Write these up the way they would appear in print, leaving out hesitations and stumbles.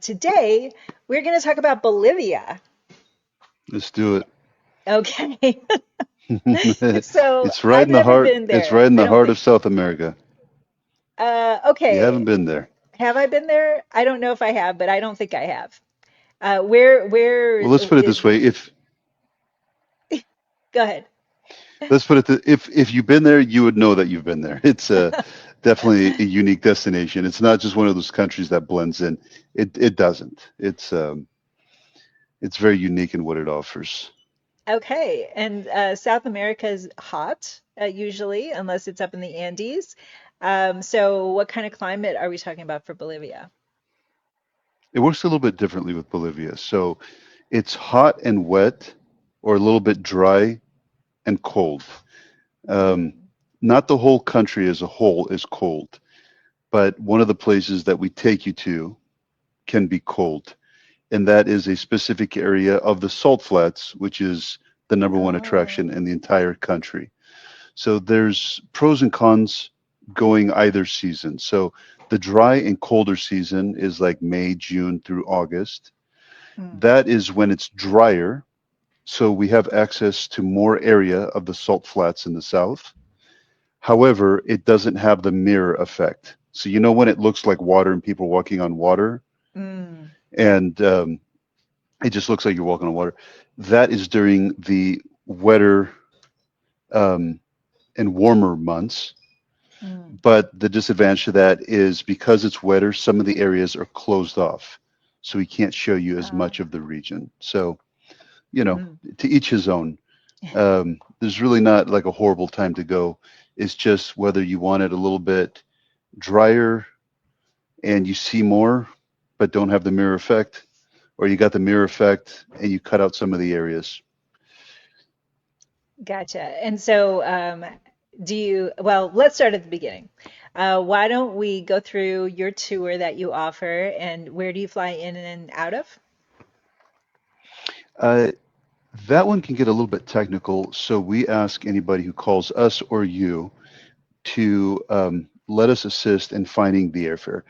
Today we're going to talk about Bolivia. Let's do it. Okay. So It's right I've in the never heart. been It's there. right in I the don't heart of think. South America. You haven't Okay. been there. Have I been there? I don't know if I have, but I don't think I have. Where Well, let's put it is, this way. If go ahead. let's put it if you've been there, you would know that you've been there. It's definitely a unique destination. It's not just one of those countries that blends in. It doesn't. It's very unique in what it offers. Okay. And South America is hot, usually, unless it's up in the Andes. So what kind of climate are we talking about for Bolivia? It works a little bit differently with Bolivia. So it's hot and wet, or a little bit dry and cold. Um, Mm. Not the whole country as a whole is cold, but one of the places that we take you to can be cold, and that is a specific area of the salt flats, which is the number one attraction Oh. in the entire country. So there's pros and cons going either season. So the dry and colder season is like May, June through August. Mm. That is when it's drier. So we have access to more area of the salt flats in the south. However, it doesn't have the mirror effect. So you know when it looks like water and people walking on water, Mm. and it just looks like you're walking on water. That is during the wetter um, and warmer months. Mm. But the disadvantage to that is because it's wetter, some of the areas are closed off. So we can't show you as much of the region. So, Mm. to each his own. There's really not like a horrible time to go. It's just whether you want it a little bit drier and you see more, but don't have the mirror effect, or you got the mirror effect and you cut out some of the areas. Gotcha. And so, well, let's start at the beginning. Why don't we go through your tour that you offer and where do you fly in and out of? Uh, that one can get a little bit technical, so we ask anybody who calls us or you to let us assist in finding the airfare.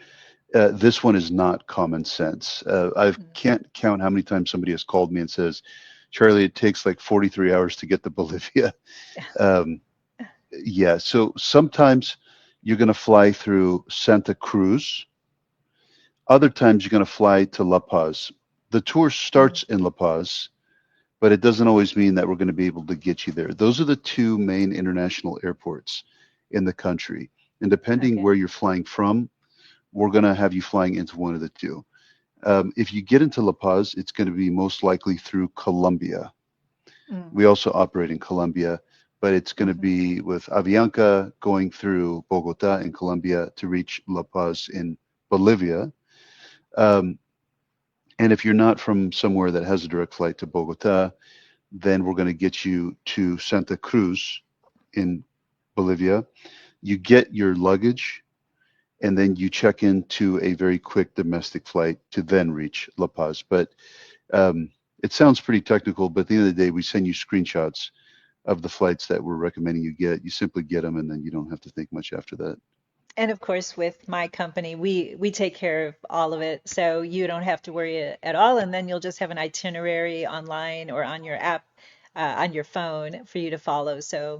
This one is not common sense. I Mm. can't count how many times somebody has called me and says, Charlie, it takes like 43 hours to get to Bolivia. Um, yeah, so sometimes you're going to fly through Santa Cruz. Other times you're going to fly to La Paz. The tour Mm. starts in La Paz, but it doesn't always mean that we're going to be able to get you there. Those are the two main international airports in the country. And depending Okay. where you're flying from, we're going to have you flying into one of the two. If you get into La Paz, it's going to be most likely through Colombia. Mm. We also operate in Colombia, but it's going to Hmm. be with Avianca going through Bogota in Colombia to reach La Paz in Bolivia. Um, and if you're not from somewhere that has a direct flight to Bogota, then we're going to get you to Santa Cruz in Bolivia. You get your luggage, and then you check into a very quick domestic flight to then reach La Paz. But um, it sounds pretty technical, but at the end of the day, we send you screenshots of the flights that we're recommending you get. You simply get them, and then you don't have to think much after that. And of course, with my company, we take care of all of it, so you don't have to worry at all. And then you'll just have an itinerary online or on your app, on your phone for you to follow. So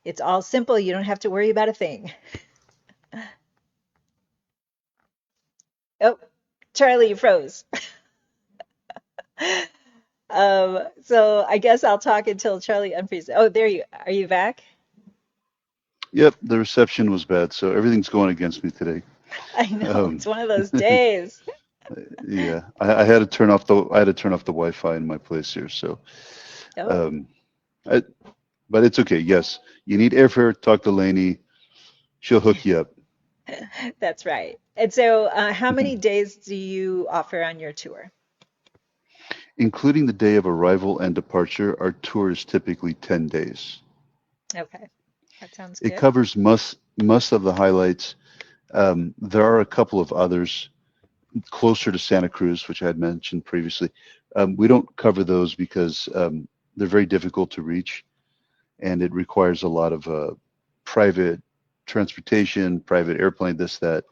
it's all simple. You don't have to worry about a thing. Oh, Charlie, you froze. So I guess I'll talk until Charlie unfreezes. Oh, there you are. You back? Yep, the reception was bad, so everything's going against me today. I know it's Um, one of those days. yeah, I had to turn off the Wi-Fi in my place here. So, Oh, um, I, but it's okay. Yes, you need airfare. Talk to Lainey. She'll hook you up. that's right. And so, how many days do you offer on your tour? Including the day of arrival and departure, our tour is typically 10 days. Okay, that sounds It good. covers most of the highlights. There are a couple of others closer to Santa Cruz, which I had mentioned previously. We don't cover those because they're very difficult to reach, and it requires a lot of private transportation, private airplane, this, that.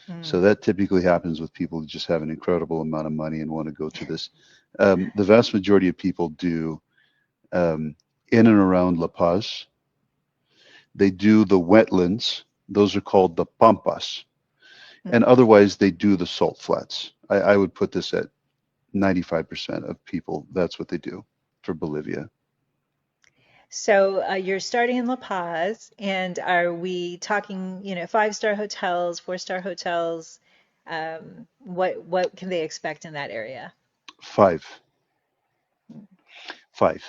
Mm. So that typically happens with people who just have an incredible amount of money and want to go to this. The vast majority of people do um, in and around La Paz. They do the wetlands. Those are called the pampas. And Mm. otherwise, they do the salt flats. I would put this at 95% of people. That's what they do for Bolivia. So you're starting in La Paz, and are we talking, five-star hotels, four-star hotels? What can they expect in that area? Five. Five.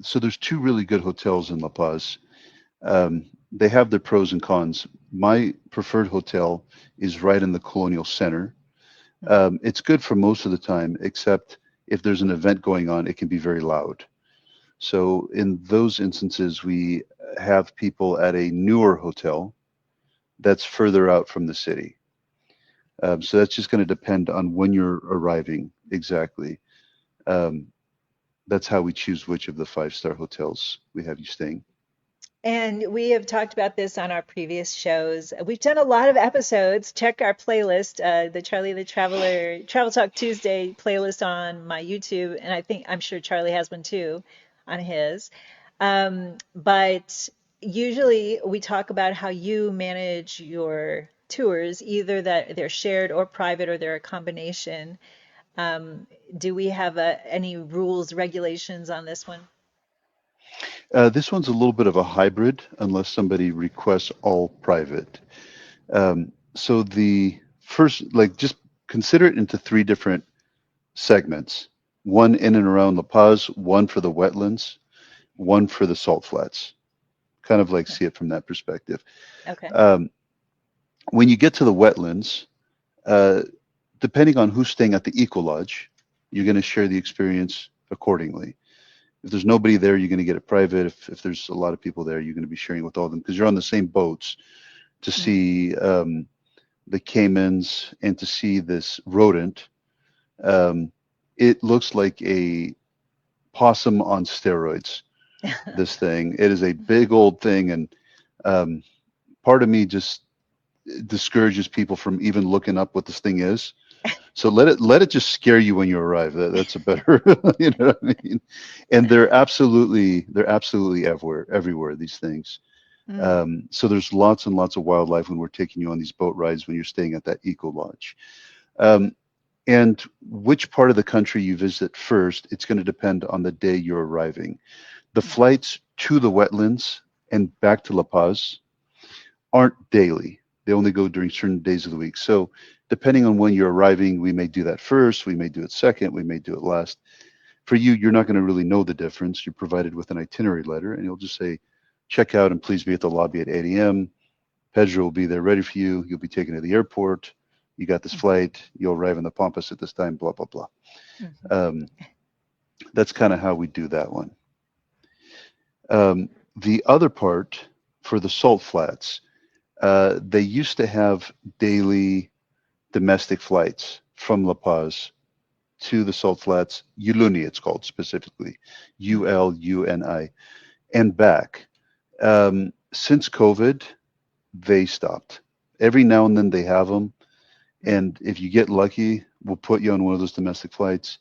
So there's two really good hotels in La Paz. They have their pros and cons. My preferred hotel is right in the Colonial Center. Mm. It's good for most of the time, except if there's an event going on, it can be very loud. So in those instances, we have people at a newer hotel that's further out from the city. So that's just going to depend on when you're arriving exactly. Um, that's how we choose which of the five-star hotels we have you staying. And we have talked about this on our previous shows. We've done a lot of episodes. Check our playlist, the Charlie the Traveler Travel Talk Tuesday playlist on my YouTube, and I'm sure Charlie has one too on his. But usually we talk about how you manage your tours, either that they're shared or private or they're a combination. Um, do we have any rules, regulations on this one? This one's a little bit of a hybrid, unless somebody requests all private. So the first, like, just consider it into three different segments: one in and around La Paz, one for the wetlands, one for the salt flats. Kind of like see it from that perspective. Okay. Um, when you get to the wetlands, uh, depending on who's staying at the Eco Lodge, you're going to share the experience accordingly. If there's nobody there, you're going to get it private. If there's a lot of people there, you're going to be sharing with all of them because you're on the same boats to Mm. see the caimans and to see this rodent. Um, it looks like a possum on steroids. This thing. It is a big old thing, and um, part of me just discourages people from even looking up what this thing is. So let it just scare you when you arrive. That's a better, you know what I mean? And they're absolutely everywhere these things. Mm. So there's lots and lots of wildlife when we're taking you on these boat rides when you're staying at that eco lodge. Um, and which part of the country you visit first, it's going to depend on the day you're arriving. The Mm. flights to the wetlands and back to La Paz aren't daily. They only go during certain days of the week. So depending on when you're arriving, we may do that first, we may do it second, we may do it last. For you, you're not going to really know the difference. You're provided with an itinerary letter, and you'll just say, check out and please be at the lobby at 8 a.m. Pedro will be there ready for you. You'll be taken to the airport. You got this flight. You'll arrive in the Pampas at this time, blah, blah, blah. Mhm. Um, that's kind of how we do that one. The other part for the salt flats, they used to have daily domestic flights from La Paz to the salt flats, Uluni it's called specifically, Mm. Uluni, and back. Since COVID, they stopped. Every now and then they have them, Mm. and if you get lucky, we'll put you on one of those domestic flights.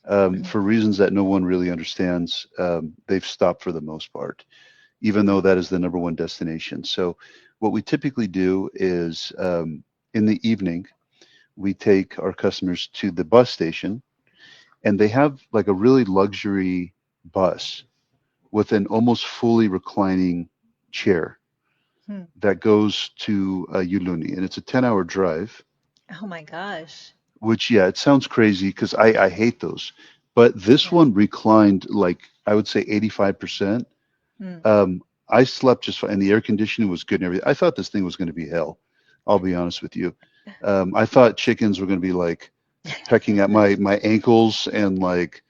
Mm. For reasons that no one really understands, they've stopped for the most part, even though that is the number one destination. So, what we typically do is in the evening, we take our customers to the bus station, and they have like a really luxury bus with an almost fully reclining chair Mm. that goes to Uluni, and it's a 10-hour drive. Oh my gosh. Which, yeah, it sounds crazy because I hate those, but this Yeah. one reclined like I would say 85%. Mm. I slept just fine, and the air conditioning was good and everything. I thought this thing was going to be hell. I'll be honest with you. I thought chickens were going to be like pecking at my ankles and like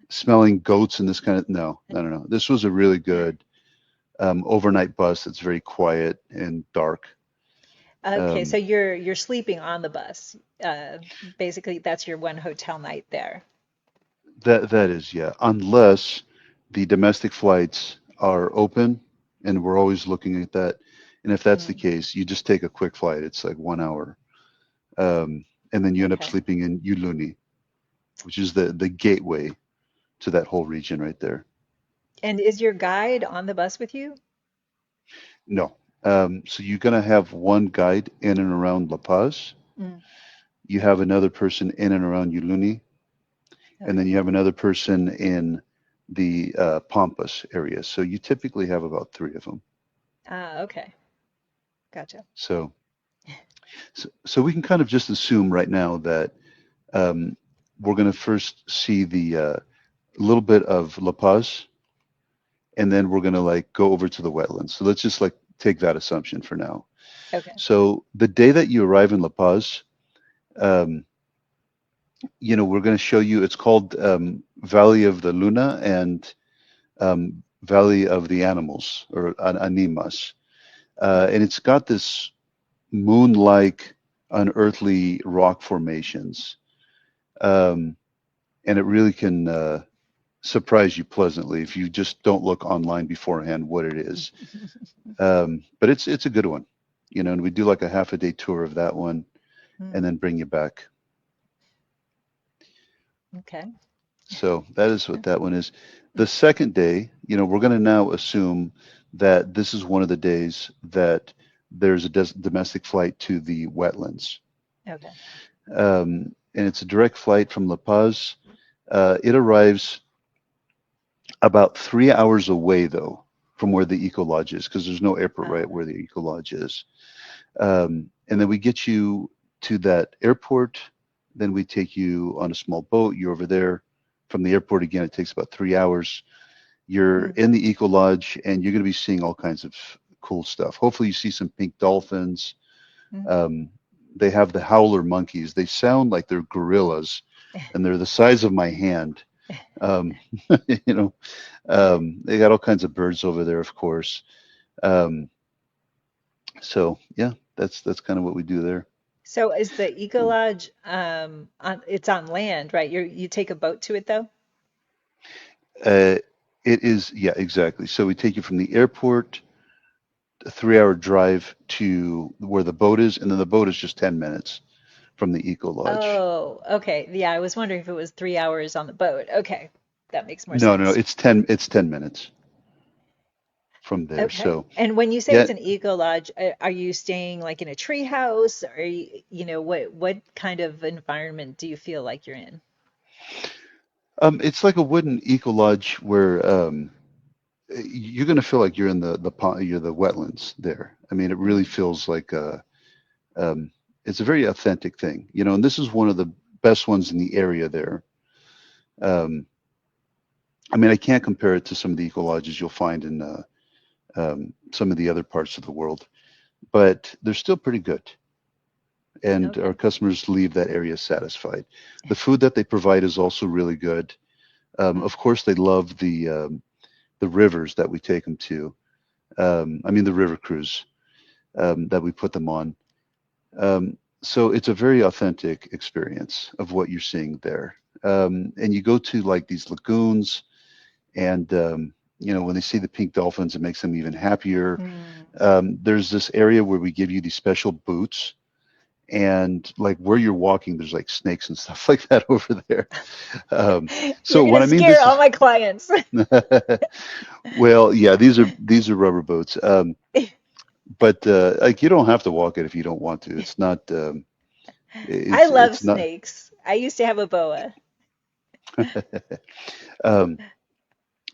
smelling goats and this kind of no, no, no, no. This was a really good overnight bus that's very quiet and dark. Okay, so Um, you're sleeping on the bus. Basically, that's your one hotel night there. that is, yeah, unless the domestic flights are open, and we're always looking at that. And if that's the Mm. case, you just take a quick flight. It's like 1 hour. And then you end up Okay. sleeping in Uluni, which is the gateway to that whole region right there. And is your guide on the bus with you? No. So you're going to have one guide in and around La Paz. Mm, You have another person in and around Uluni, and then okay. you have another person in the Pampas area. So you typically have about three of them. Ah, okay. Gotcha. So, so we can kind of just assume right now that um, we're going to first see the little bit of La Paz, and then we're going to like go over to the wetlands. So let's just like take that assumption for now. Okay. So the day that you arrive in La Paz, um, we're going to show you. It's called Valley of the Luna and Valley of the Animals or Animas, Okay. and it's got this moon-like, unearthly rock formations, um, and it really can surprise you pleasantly if you just don't look online beforehand what it is. But it's a good one, and we do like a half a day tour of that one, and Mm, then bring you back. okay. So that is what that one is. The second day, we're going to now assume that this is one of the days that there's a domestic flight to the wetlands. Okay. And it's a direct flight from La Paz. It arrives about 3 hours away, though, from where the Eco Lodge is, because there's no airport right Uh, where the Eco Lodge is. And then we get you to that airport. Then we take you on a small boat. You're over there. From the airport again, it takes about 3 hours. You're mm, in the Eco Lodge, and you're going to be seeing all kinds of cool stuff. Hopefully, you see some pink dolphins. mm. Um, they have the howler monkeys. They sound like they're gorillas, and they're the size of my hand. Um, you know, they got all kinds of birds over there, of course. Um, so yeah, that's kind of what we do there. So is the Eco Um, Lodge it's on land, right? You take a boat to it though? Uh, it is, yeah, exactly. So we take you from the airport, a 3 hour drive to where the boat is, and then the boat is just 10 minutes from the Eco Lodge. Oh, okay. Yeah, I was wondering if it was 3 hours on the boat. Okay. That makes more No, no, sense. it's ten minutes from there. Okay. So And when you say yeah, it's an eco lodge, are you staying like in a tree house? Or what kind of environment do you feel like you're in? it's like a wooden Eco Lodge where you're going to feel like you're in the pond, you're the wetlands there. I mean, it really Mm, feels like um, it's a very authentic thing, and this is one of the best ones in the area there. Um, I mean, I can't compare it to some of the eco lodges you'll find in some of the other parts of the world, but they're still pretty good. And our okay. customers leave that area satisfied. The food that they provide is also really good. Mm, Of course, they love the rivers that we take them to. I mean, the river cruise that we put them on. So it's a very authentic experience of what you're seeing there. And you go to like these lagoons, and when they see the pink dolphins, it makes them even happier. mm. There's this area where we give you these special boots, and like where you're walking, there's like snakes and stuff like that over there. Um, You're so gonna what I mean, scare this all is my clients. well, yeah, these are rubber boots, but like you don't have to walk it if you don't want to. It's not. I love It's not. snakes. I used to have a boa. Um,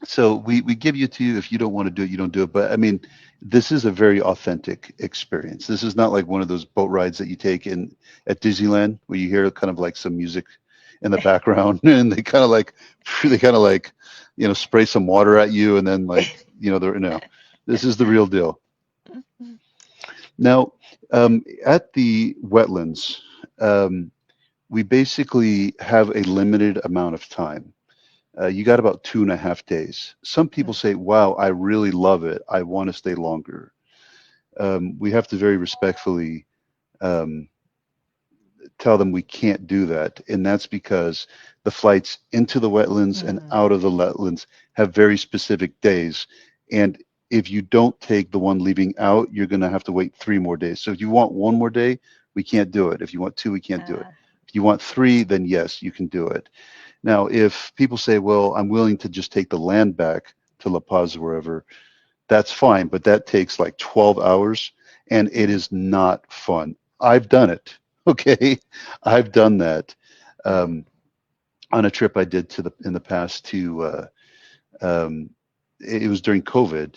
so we give you to you. If you don't want to do it, you don't do it. But I mean, this is a very authentic experience. This is not like one of those boat rides that you take in at Disneyland where you hear kind of like some music in the background and they kind of like spray some water at you and then like they're no, this is the real deal. Now, at the wetlands, um, we basically have a limited amount of time. You got about 2.5 days. Some people Mm, say, wow, I really love it. I want to stay longer. We have to very respectfully um, tell them we can't do that. And that's because the flights into the wetlands and mm. out of the wetlands have very specific days. And if you don't take the one leaving out, you're going to have to wait 3 more days. So if you want one more day, We can't do it. If you want two, we can't do it. Uh, If you want three, then yes, you can do it. Now, if people say, well, I'm willing to just take the land back to La Paz or wherever, that's fine, but that takes like 12 hours and it mm, is not fun. I've done it. Okay. I've done that. mm, Um, on a trip I did to the in the past to um, it was during COVID.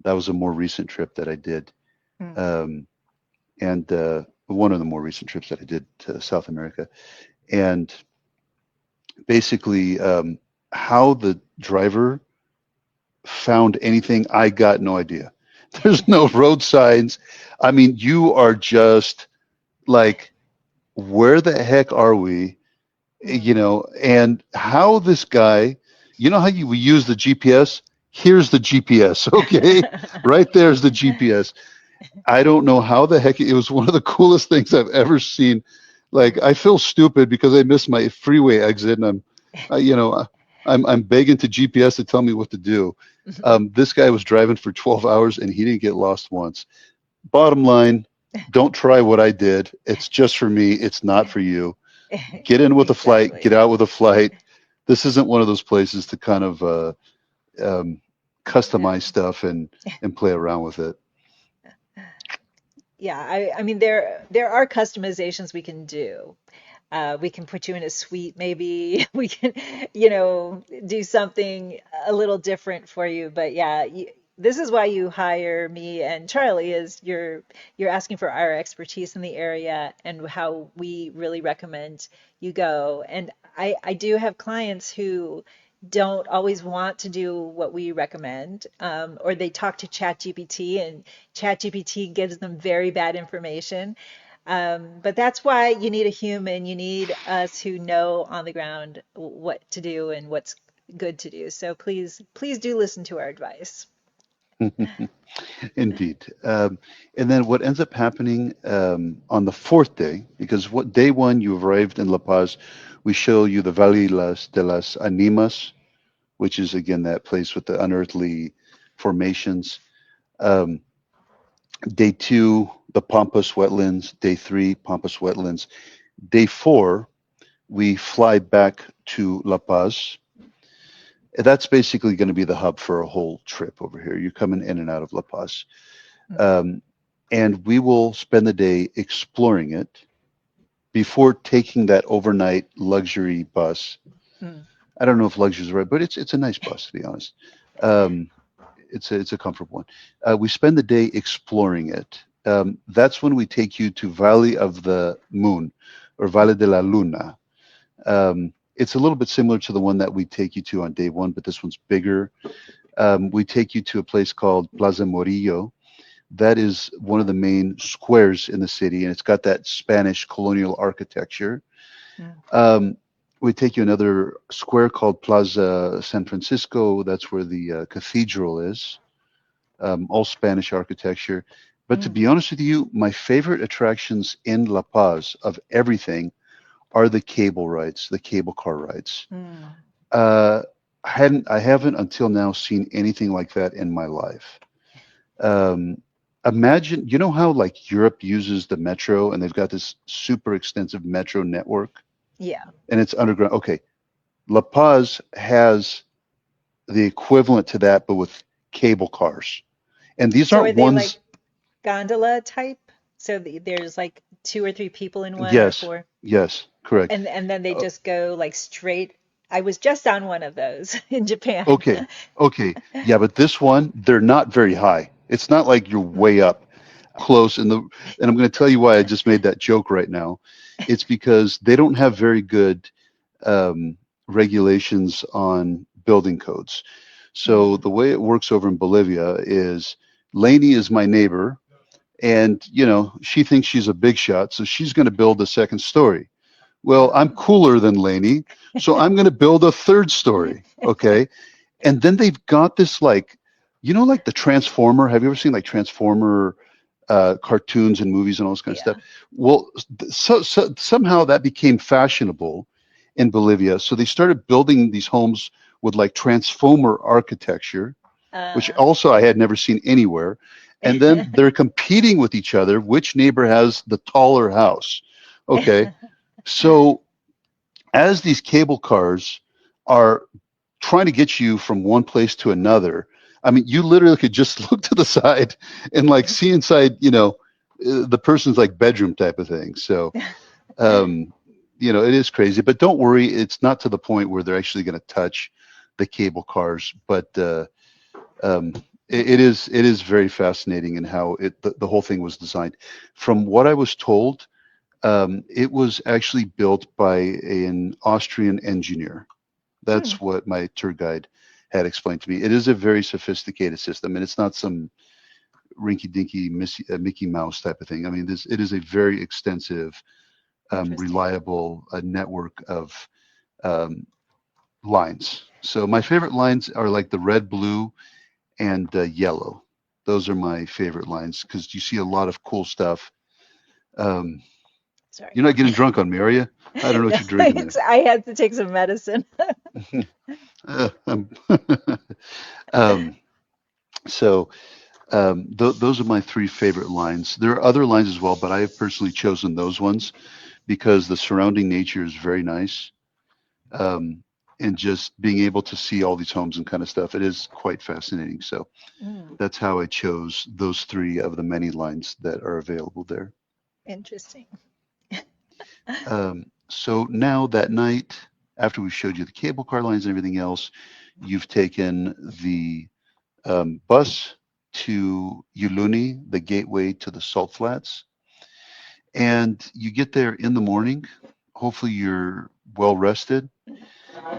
That was a more recent trip that I did, mm, um, and one of the more recent trips that I did to South America. And basically, how the driver found anything, I got no idea. There's no road signs. I mean, you are just like, where the heck are we? You mm. know, and how this guy, you know how you use the GPS? Here's the GPS, okay? Right there's the GPS. I don't know how the heck it was one of the coolest things I've ever seen. Like I feel stupid because I missed my freeway exit, and you know, I'm begging to GPS to tell me what to do. This guy was driving for 12 hours and he didn't get lost once. Bottom line, don't try what I did. It's just for me. It's not for you. Get in with a flight. Get Exactly. out with a flight. This isn't one of those places to kind of um, customize No. stuff and play around with it. Yeah, I mean there are customizations we can do. We can put you in a suite, maybe. We can, do something a little different for you. But yeah, this is why you hire me and Charlie, is you're asking for our expertise in the area and how we really recommend you go. And I do have clients who don't always want to do what we recommend, or they talk to ChatGPT and ChatGPT gives them very bad information. But that's why you need a human. You need us who know on the ground what to do and what's good to do. So please do listen to our advice. Indeed. And then what ends up happening on the fourth day, because what day one you arrived in La Paz, we show you the de las Animas, which is again that place with the unearthly formations. Um, Day two, the Pampas wetlands. Day three, Pampas wetlands. Day four, we fly back to La Paz. That's basically going to be the hub for a whole trip over here. You're coming in and out of La Paz. Mm, Um, and we will spend the day exploring it before taking that overnight luxury bus. mm, I don't know if luxury is right, but it's a nice bus to be honest. Um, it's a comfortable one. We spend the day exploring it. That's when we take you to Valley of the Moon, or Valle mm, de la Luna. It's a little bit similar to the one that we take you to on day one, but this one's bigger. We take you to a place called Plaza Morillo. That is one of the main squares in the city, and it's got that Spanish colonial architecture. mm, Um, we take you another square called Plaza San Francisco. That's where the cathedral is, all Spanish architecture. But to mm, be honest with you, my favorite attractions in La Paz of everything are the cable rides, the cable car rides. mm. Uh, I haven't until now seen anything like that in my life. Um, Imagine, you know how like Europe uses the metro and they've got this super extensive metro network Yeah. and it's underground. Okay, La Paz has the equivalent to that, but with cable cars. And these So aren't are they like ones. gondola type? So there's like two or three people in one or Yes, four, yes, correct. and then they Uh, just go like straight. I was just on one of those in Japan. okay, okay, yeah, but this one, they're not very high. It's not like you're way Mm, up close. And I'm going to tell you why I just made that joke right now. It's because they don't have very good regulations on building codes. So mm, the way it works over in Bolivia is Lainey is my neighbor, and she thinks she's a big shot, so she's going to build a second story. Well, I'm uh, cooler than Lainey, so I'm going to build a third story. Okay, and then they've got this like, like the Transformer. Have you ever seen like Transformer cartoons and movies and all this kind of stuff? yeah. Well, somehow that became fashionable in Bolivia. So they started building these homes with like Transformer architecture, which Uh, also I had never seen anywhere. and then they're competing with each other. Which neighbor has the taller house? Okay, so as these cable cars are trying to get you from one place to another, I mean, you literally could just look to the side and like see inside, the person's like bedroom type of thing. So, um, it is crazy, but don't worry, it's not to the point where they're actually going to touch the cable cars, but um, it is very fascinating in how the whole thing was designed. From what I was told, it was actually built by an Austrian engineer. Hmm, That's what my tour guide had explained to me. It is a very sophisticated system, and it's not some rinky-dinky Mickey Mouse type of thing. I mean, it is a very extensive, interesting. reliable network of um, lines. So my favorite lines are like the red, blue, and yellow. Those are my favorite lines because you see a lot of cool stuff. Um, you're Sorry. not getting drunk on me, are you? I don't know what No, you're drinking there. I had to take some medicine. Um, um, so those are my three favorite lines. There are other lines as well, but I have personally chosen those ones because the surrounding nature is very nice. Um, and just being able to see all these homes and kind of stuff, it is quite fascinating. So Mm, that's how I chose those three of the many lines that are available there. interesting. So now that night, after we showed you the cable car lines and everything else, you've taken the bus to Uluni, the gateway to the salt flats, and you get there in the morning. Hopefully, you're well rested,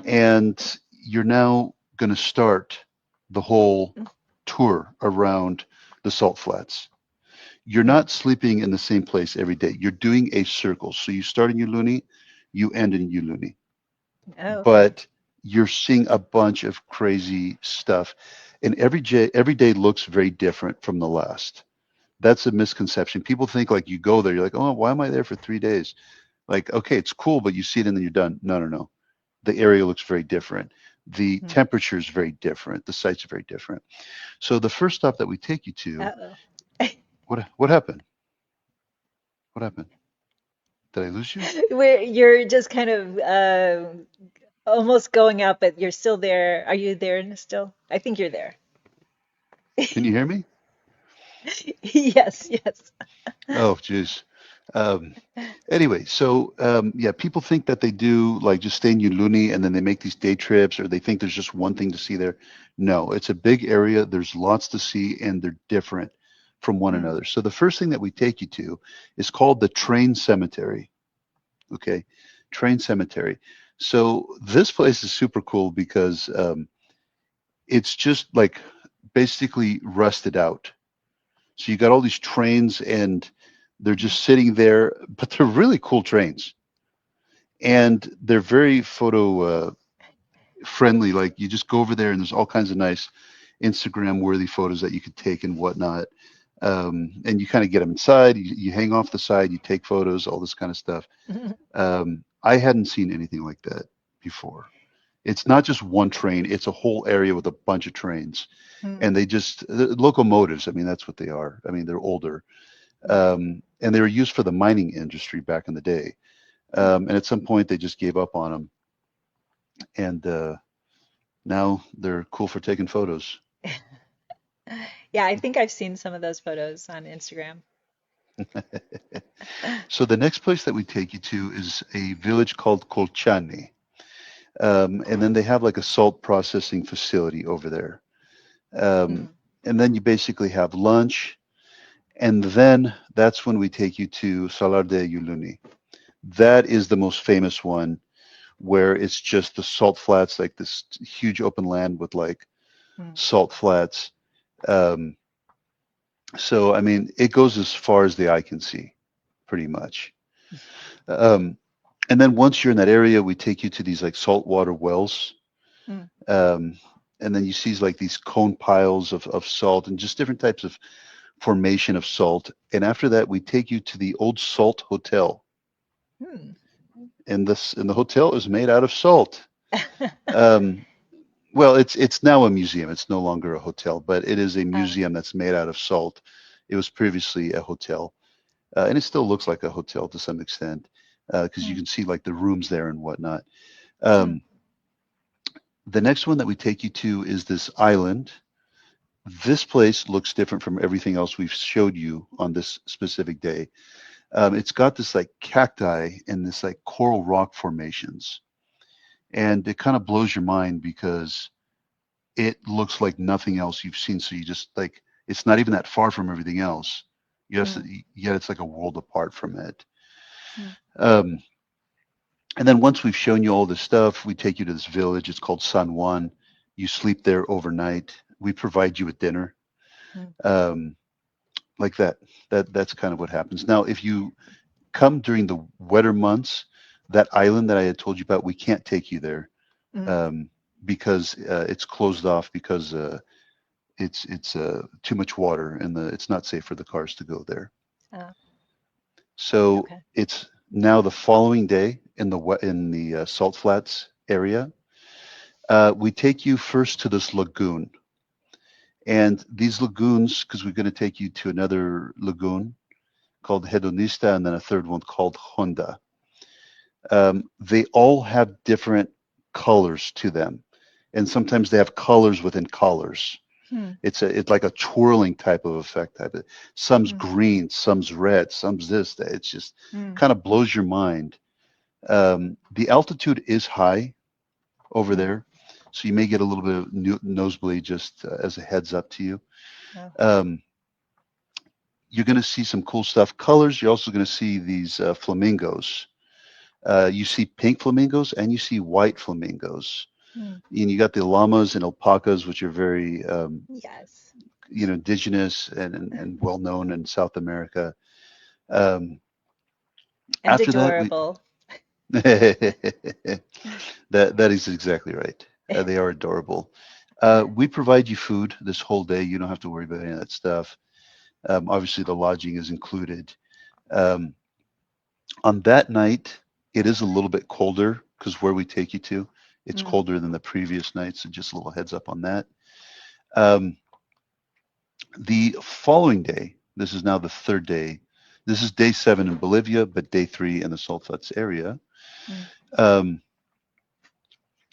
and you're now going to start the whole tour around the salt flats. You're Mm. not sleeping in the same place every day. You're doing a circle. So you start in Uluni, you end in Uluni, Oh, okay. but you're seeing a bunch of crazy stuff, and every day looks very different from the last. That's a misconception. People think like you go there, you're like, oh, why am I there for 3 days? Like, okay, it's cool, but you see it and then you're done. No, no, no. The area looks very different. The Hmm. temperature is very different. The sites are very different. So the first stop that we take you to, Uh-oh. what happened? What happened? Did I lose you? Where you're just kind of almost going out, but you're still there. Are you there still? I think you're there. Can you hear me? Yes, yes. Oh, geez. Um, anyway, so yeah, people think that they do like just stay in Uluni and then they make these day trips, or they think there's just one thing to see there. No, it's a big area. There's lots to see, and they're different from one Hmm. another. So the first thing that we take you to is called the Train Cemetery. Okay, Train Cemetery. So this place is super cool because it's just like basically rusted out. So you got all these trains and they're Hmm. just sitting there, but they're really cool trains. And they're very photo friendly. Like you just go over there and there's all kinds of nice Instagram worthy photos that you could take and whatnot. And you kind of get them inside, you hang off the side, you take photos, all this kind of stuff. I hadn't seen anything like that before. It's not just one train, it's a whole area with a bunch of trains. Hmm. And the locomotives, I mean, that's what they are. I mean, they're older. Right. And they were used for the mining industry back in the day. Hmm. And at some point, they just gave up on them, and now they're cool for taking photos. Yeah, I think I've seen some of those photos on Instagram. So the next place that we take you to is a village called Colchane, and then they have like a salt processing facility over there. Um, Hmm. and then you basically have lunch, and then that's when we take you to Salar de Uyuni. That is the most famous one, where it's just the salt flats, like this huge open land with like Hmm. salt flats. Um, so, I mean, it goes as far as the eye can see, pretty much. Um, and then once you're in that area, we take you to these like saltwater wells. Hmm. Um, and then you see like these cone piles of salt and just different types of formation of salt. And after that, we take you to the old salt hotel. Hmm. And the hotel is made out of salt. Um, Well, it's now a museum. It's no longer a hotel, but it is a Oh, museum that's made out of salt. It was previously a hotel, and it still looks like a hotel to some extent because you hmm, can see like the rooms there and whatnot. hmm, Um, the next one that we take you to is this island. This place looks different from everything else we've showed you on this specific day. It's got this like cacti and this like coral rock formations, and it kind of blows your mind because it looks like nothing else you've seen. So you just like it's not even that far from everything else. Yes, hmm, yet it's like a world apart from it. hmm, Um, and then once we've shown you all this stuff, we take you to this village. It's called San Juan. You sleep there overnight. We provide you with dinner. hmm, Um, like that. That's kind of what happens. Now, if you come during the wetter months, that island that I had told you about, we can't take you there hmm. um, because it's closed off because it's too much water and it's not safe for the cars to go there. Oh, So okay. it's now the following day in the Salt Flats area. We take you first to this lagoon, and these lagoons, because we're going to take you to another lagoon called Hedonista, and then a third one called Honda. They all have different colors to them, and sometimes they have colors within colors. Hmm, It's like a twirling type of effect. Some's hmm, green, some's red, some's this. That. It's just hmm, kind of blows your mind. The altitude is high over hmm. there, so you may get a little bit of nosebleed just as a heads up to you. Oh, Um, you're going to see some cool stuff. Colors. You're also going to see these flamingos. You see pink flamingos and you see white flamingos. hmm. And you got the llamas and alpacas, which are very Yes. indigenous and well known in South America. Um, And after that, we adorable. that is exactly right. They are adorable. We provide you food this whole day. You don't have to worry about any of that stuff. Obviously, the lodging is included. Um, on that night, it is a little bit colder because where we take you to, it's Mm, colder than the previous night. So just a little heads up on that. Um, the following day, this is now the third day. This is day 7 in Bolivia, but day 3 in the Salt Flats area. mm, Um,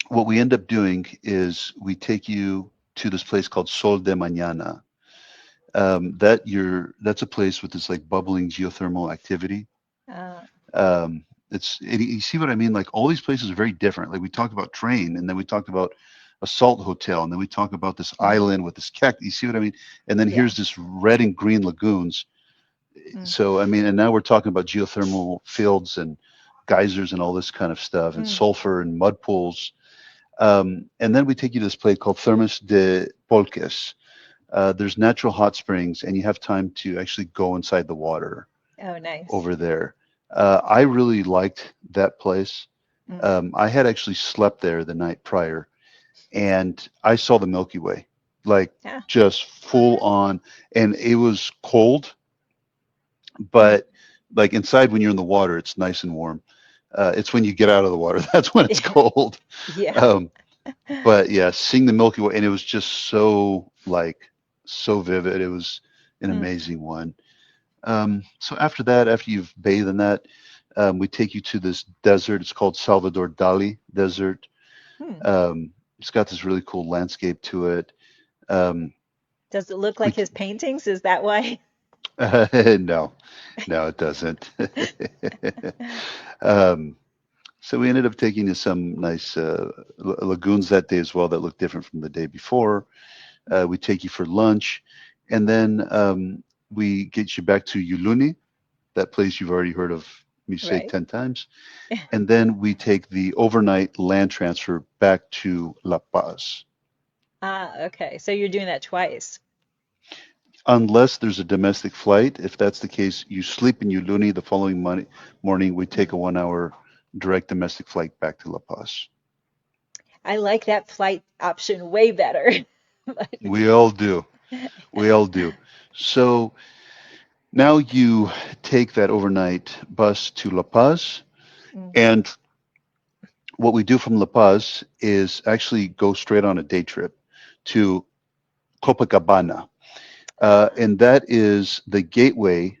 what we end up doing is we take you to this place called Sol de Mañana. That's a place with this like bubbling geothermal activity. uh, You see what I mean? Like all these places are very different. Like we talked about train, and then we talked about a salt hotel, and then we talk about this mm, island with this cactus. You see what I mean? And then yeah. here's this red and green lagoons. Mm, So I mean, and now we're talking about geothermal fields and geysers and all this kind of stuff, and mm, sulfur and mud pools. And then we take you to this place called Thermas de Polques. There's natural hot springs, and you have time to actually go inside the water oh, nice. over there. I really liked that place. Mm, I had actually slept there the night prior, and I saw the Milky Way, like yeah. just full on, and it was cold, Mm, but like inside when you're in the water, it's nice and warm. It's when you get out of the water that's when it's cold. yeah. Um, but yeah, seeing the Milky Way, and it was just so like so vivid. It was an Mm, amazing one. So after that, after you've bathed in that, we take you to this desert. It's called Salvador Dali Desert. hmm. It's got this really cool landscape to it. Um, Does it look like we his paintings? Is that why? no, no, it doesn't. um, so we ended up taking to some nice lagoons that day as well that look different from the day before. We take you for lunch, and then we get you back to Yuluni, that place you've already heard of me say Right. 10 times. And then we take the overnight land transfer back to La Paz. Ah, okay. So you're doing that twice. Unless there's a domestic flight, if that's the case, you sleep in Yuluni the following morning. We take Mm. a 1 hour direct domestic flight back to La Paz. I like that flight option way better. But We all do. We all do. So now you take that overnight bus to La Paz, mm, and what we do from La Paz is actually go straight on a day trip to Copacabana. Ah, And that is the gateway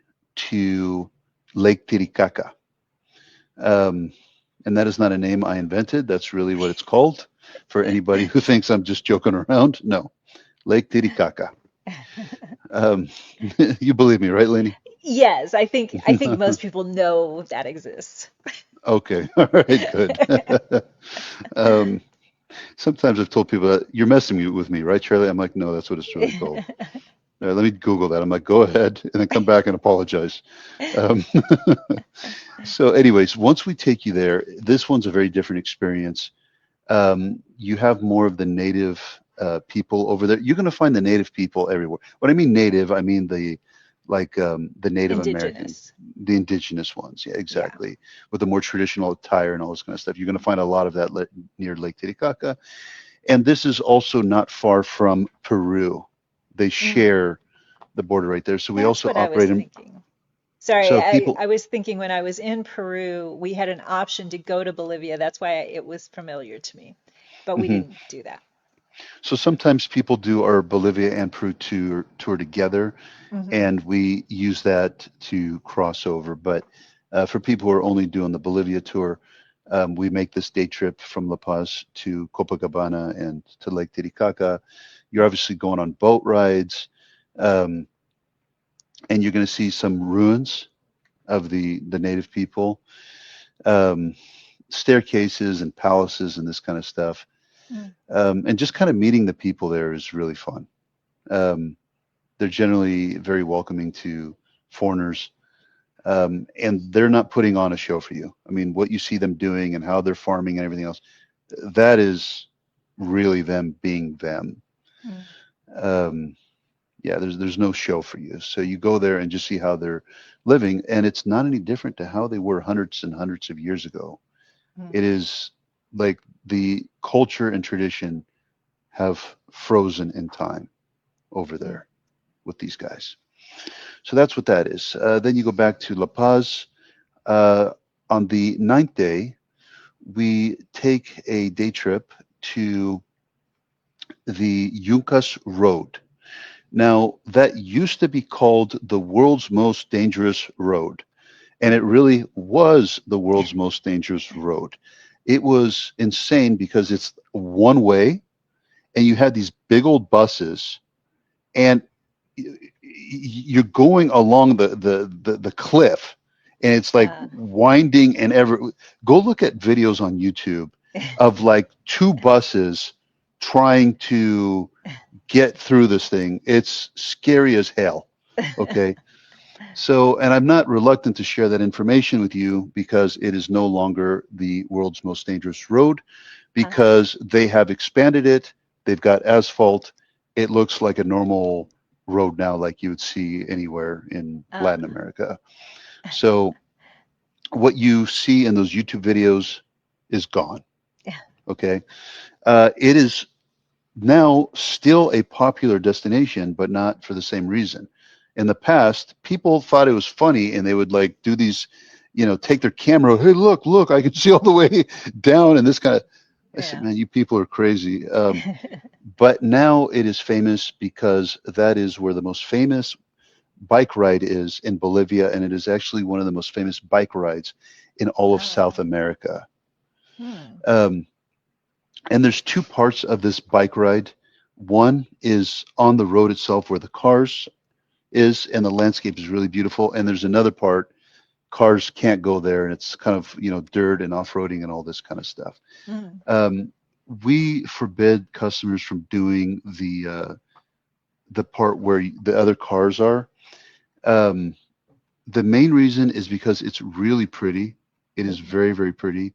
to Lake Titicaca. Um, and that is not a name I invented. That's really what it's called for anybody who thinks I'm just joking around. No, Lake Titicaca. Um, you believe me, right, Lenny? yes, I think most people know that exists. Okay. All right. Good. um, sometimes I've told people that you're messing with me, right, Charlie? I'm like, no, that's what it's really called. Let me Google that. I'm like, go ahead, and then come back and apologize. Um, so, anyways, once we take you there, this one's a very different experience. You have more of the native people over there. You're going to find the native people everywhere. When I mean native, I mean the Native American, Indigenous. the indigenous ones. Yeah, Yeah. exactly. With the more traditional attire and all this kind of stuff. You're going to find a lot of that near Lake Titicaca. And this is also not far from Peru. They Mm, share the border right there. So we that's also what I was operate in. thinking. Sorry, So I people. was thinking when I was in Peru, we had an option to go to Bolivia. That's why it was familiar to me, but we Mhm. didn't do that. So sometimes people do our Bolivia and Peru tour together, Hmm. and we use that to cross over. But for people who are only doing the Bolivia tour, we make this day trip from La Paz to Copacabana and to Lake Titicaca. You're obviously going on boat rides, um, and you're going to see some ruins of the native people, um, staircases and palaces and this kind of stuff. Mm, And just kind of meeting the people there is really fun. Um, they're generally very welcoming to foreigners, and they're not putting on a show for you. I mean, what you see them doing and how they're farming and everything else, that is really them being them. mm, Um, yeah, there's no show for you. So you go there and just see how they're living, and it's not any different to how they were hundreds and hundreds of years ago. It mm, is like the culture and tradition have frozen in time over mm. there with these guys. So that's what that is. Then you go back to La Paz. Uh, on the ninth day, we take a day trip to the Yuncas Road. Now, that used to be called the world's most dangerous road, and it really was the world's most dangerous road. It was insane because it's one way, and you had these big old buses, and you're going along the cliff, and it's like Uh, winding and ever. Go look at videos on YouTube of like two buses trying to get through this thing. It's scary as hell. Okay. So, and I'm not reluctant to share that information with you because it is no longer the world's most dangerous road uh, because they have expanded it. They've got asphalt. It looks like a normal road now, like you would see anywhere in uh, Latin America. So, what you see in those YouTube videos is gone. Okay. It is now still a popular destination, but not for the same reason. In the past, people thought it was funny and they would like do these, take their camera, hey, look, look, I can see all the way down and this kind of. I said, yeah. man, you people are crazy. But now it is famous because that is where the most famous bike ride is in Bolivia, and it is actually one of the most famous bike rides in all of South Oh, America. hmm. Um, and there's two parts of this bike ride. One is on the road itself where the cars is, and the landscape is really beautiful. And there's another part, cars can't go there, and it's kind of dirt and off-roading and all this kind of stuff. Mm, Um, we forbid customers from doing the part where the other cars are. Um, the main reason is because it's really pretty. It is very, very pretty.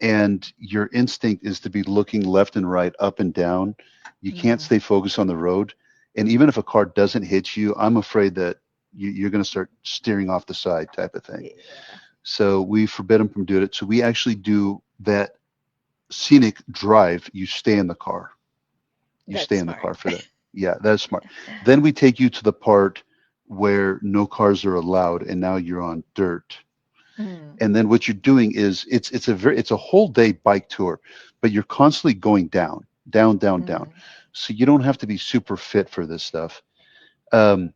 And your instinct is to be looking left and right, up and down. You can't mm, stay focused on the road. And even if a car doesn't hit you, I'm afraid that you're going to start steering off the side type of thing. yeah, So we forbid them from doing it. So we actually do that scenic drive. You stay in the car. You that's stay in the smart. car for that. Yeah, that's smart. Then we take you to the part where no cars are allowed, and now you're on dirt. Mm, And then what you're doing is it's a whole day bike tour, but you're constantly going down, down, down, down. mm, So you don't have to be super fit for this stuff. Um,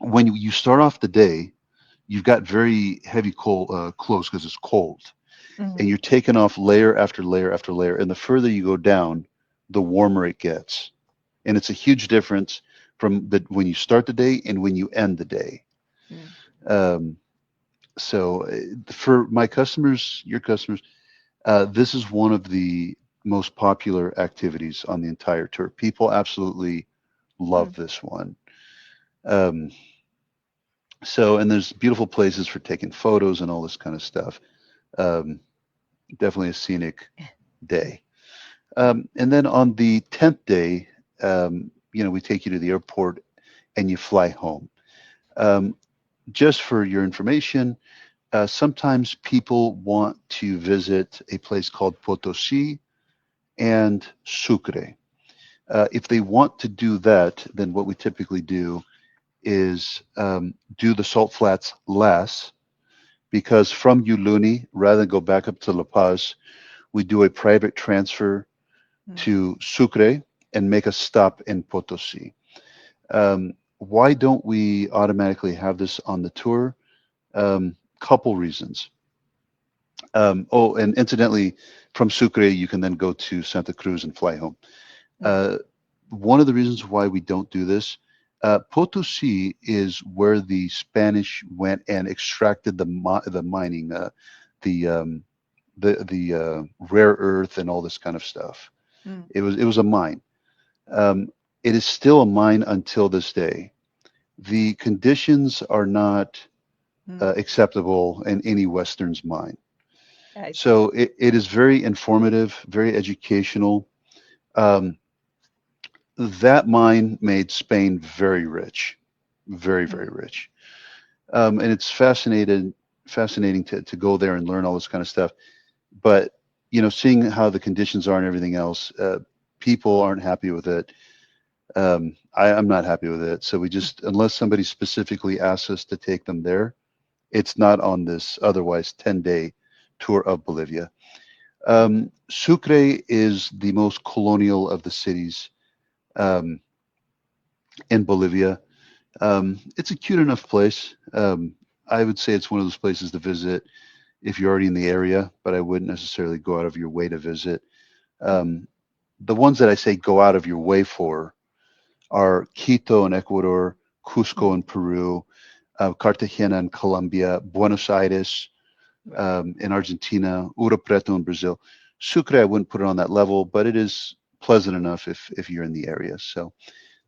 when you start off the day, you've got very heavy cold clothes because it's cold, and mm. you're taking off layer after layer after layer. And the further you go down, the warmer it gets, and it's a huge difference from the when you start the day and when you end the day. Mm, Um, so for my customers, your customers, this is one of the most popular activities on the entire tour. People absolutely love mm. this one. Um, and there's beautiful places for taking photos and all this kind of stuff. Um, Definitely a scenic day. And then on the 10th day, we take you to the airport and you fly home. Um, just for your information, sometimes people want to visit a place called Potosi and Sucre. If they want to do that, then what we typically do is do the salt flats less because from Uluni, rather than go back up to La Paz, we do a private transfer Mm, to Sucre and make a stop in Potosi. Why don't we automatically have this on the tour? Couple reasons. And incidentally, from Sucre, you can then go to Santa Cruz and fly home. mm, Uh, One of the reasons why we don't do this, Potosi is where the Spanish went and extracted the mining, the rare earth and all this kind of stuff. mm, It was a mine. Um, it is still a mine until this day. The conditions are not mm. acceptable in any Western's mind. I see. So it is very informative, very educational. Um, that mine made Spain very rich, very, very Mm, rich. And it's fascinating to go there and learn all this kind of stuff. But, seeing how the conditions are and everything else, people aren't happy with it. I'm not happy with it. So we just, unless somebody specifically asks us to take them there, it's not on this otherwise 10-day tour of Bolivia. Sucre is the most colonial of the cities um, in Bolivia. It's a cute enough place. I would say it's one of those places to visit if you're already in the area, but I wouldn't necessarily go out of your way to visit. mm, Um, the ones that I say go out of your way for are Quito in Ecuador, Cusco mm. in Peru, Cartagena in Colombia, Buenos Aires Right. in Argentina, Ouro Preto in Brazil. Sucre, I wouldn't put it on that level, but it is pleasant enough if you're in the area. So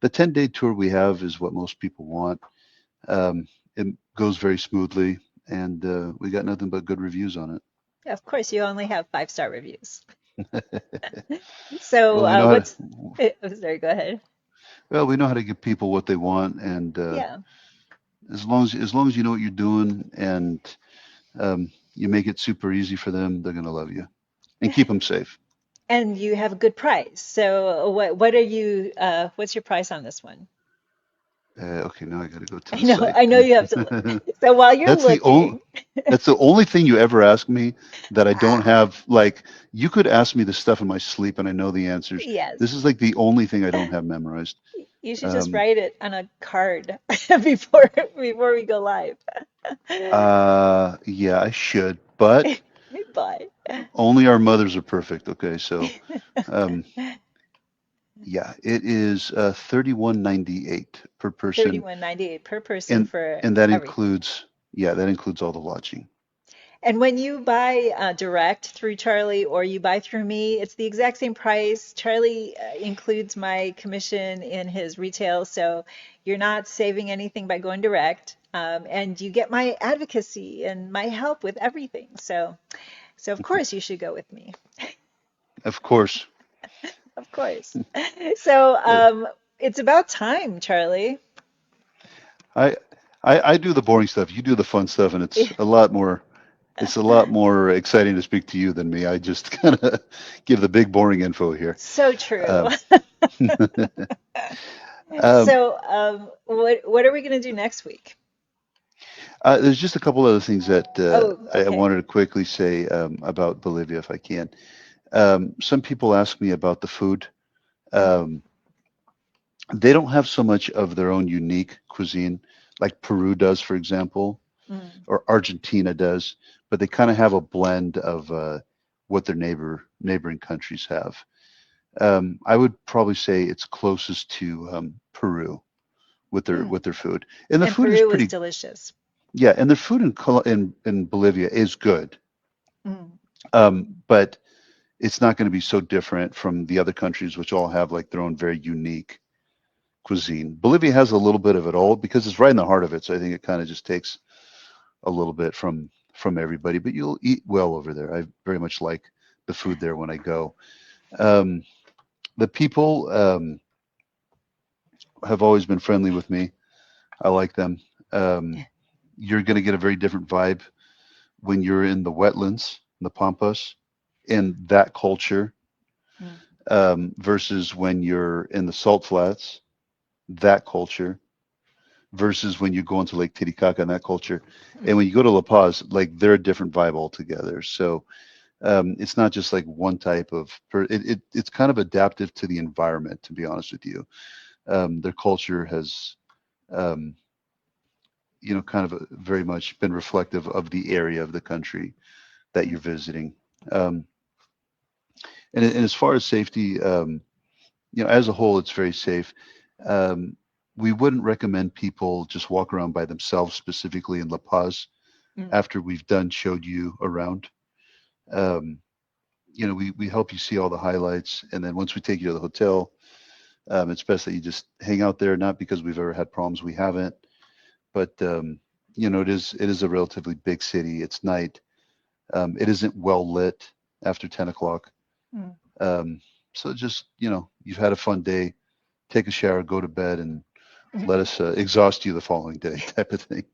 the 10-day tour we have is what most people want. Um, it goes very smoothly, and we got nothing but good reviews on Yeah, of course, you only have 5-star reviews. it. So, Well, we know how to. oh, sorry, go ahead. Well, we know how to give people what they want, and Yeah. as long as you know what you're doing and you make it super easy for them, they're gonna love you and keep them safe. And you have a good price. So, what's your price on this one? Okay, now I got to go to the site. I know you have to look. So while you're That's the only. looking, That's the only thing you ever ask me that I don't ah, have. Like, you could ask me this stuff in my sleep, and I know the answers. yes, This is like the only thing I don't have memorized. you should just Um, write it on a card before we go live. yeah, I should, but Bye. only our mothers are perfect. Okay, so, um, yeah, it is 31.98 per person, 31.98 per person and for and that everything. includes, yeah, that includes all the lodging. And when you buy direct through Charlie or you buy through me, it's the exact same price. Charlie includes my commission in his retail, so you're not saving anything by going direct. And you get my advocacy and my help with everything. So of course you should go with me. Of course. Of course. So Uh, it's about time, Charlie. I, I do the boring stuff. You do the fun stuff, and it's a lot more exciting to speak to you than me. I just kind of give the big boring info here. So true. Um, um, So what are we going to do next week? There's just a couple other things that Oh, I okay. wanted to quickly say about Bolivia, if I can. Some people ask me about the food. Mm, Um, they don't have so much of their own unique cuisine like Peru does, for example, mm, or Argentina does, but they kind of have a blend of what their neighboring countries have. I would probably say it's closest to Peru mm. with their food, and the And food is Peru is pretty. delicious. Yeah, and their food in Bolivia is good, Mm, but it's not going to be so different from the other countries, which all have like their own very unique cuisine. Bolivia has a little bit of it all because it's right in the heart of it, so I think it kind of just takes a little bit from everybody. But you'll eat well over there. I very much like the food there when I go. Um, the people have always been friendly with me. I like them. Um, you're going to get a very different vibe when you're in the wetlands, the pampas, in that culture mm, versus when you're in the salt flats, that culture, versus when you go into Lake Titicaca and that culture. And mm, when you go to La Paz, like they're a different vibe altogether. So it's not just like one type of, it's kind of adaptive to the environment, to be honest with you. Their culture has, um, kind of very much been reflective of the area of the country that you're mm, visiting. Um, and as far as safety, as a whole, it's very safe. Um, we wouldn't recommend people just walk around by themselves, specifically in La Paz, mm, after we've done showed you around. Um, we help you see all the highlights, and then once we take you to the hotel, it's best that you just hang out there. Not because we've ever had problems, we haven't, but it is a relatively big city. It's night. It isn't well lit after 10 o'clock. mm. Um, so just you've had a fun day. Take a shower, go to bed, and let us exhaust you the following day, type of thing.